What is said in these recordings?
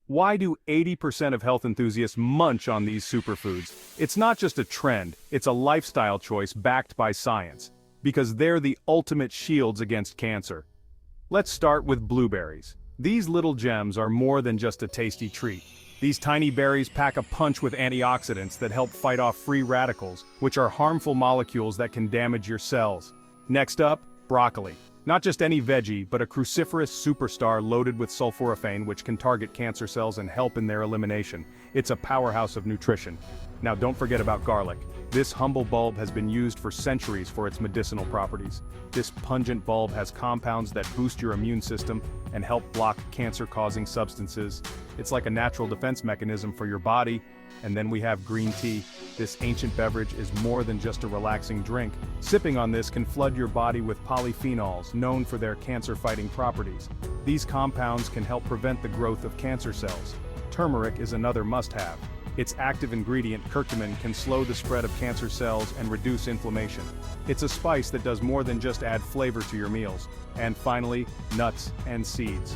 Why do 80% of health enthusiasts munch on these superfoods? It's not just a trend, it's a lifestyle choice backed by science. Because they're the ultimate shields against cancer. Let's start with blueberries. These little gems are more than just a tasty treat. These tiny berries pack a punch with antioxidants that help fight off free radicals, which are harmful molecules that can damage your cells. Next up, broccoli. Not just any veggie, but a cruciferous superstar loaded with sulforaphane which can target cancer cells and help in their elimination. It's a powerhouse of nutrition. Now don't forget about garlic. This humble bulb has been used for centuries for its medicinal properties. This pungent bulb has compounds that boost your immune system and help block cancer-causing substances. It's like a natural defense mechanism for your body. And then we have green tea. This ancient beverage is more than just a relaxing drink. Sipping on this can flood your body with polyphenols, known for their cancer-fighting properties. These compounds can help prevent the growth of cancer cells. Turmeric is another must-have. Its active ingredient, curcumin, can slow the spread of cancer cells and reduce inflammation. It's a spice that does more than just add flavor to your meals. And finally, nuts and seeds.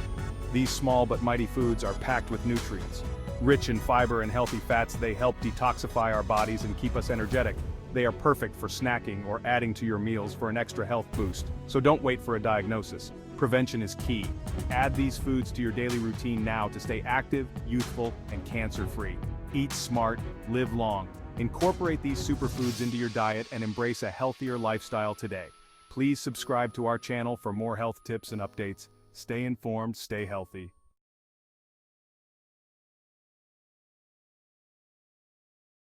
These small but mighty foods are packed with nutrients. Rich in fiber and healthy fats, they help detoxify our bodies and keep us energetic. They are perfect for snacking or adding to your meals for an extra health boost. So don't wait for a diagnosis. Prevention is key. Add these foods to your daily routine now to stay active, youthful, and cancer-free. Eat smart, live long. Incorporate these superfoods into your diet and embrace a healthier lifestyle today. Please subscribe to our channel for more health tips and updates. Stay informed, stay healthy.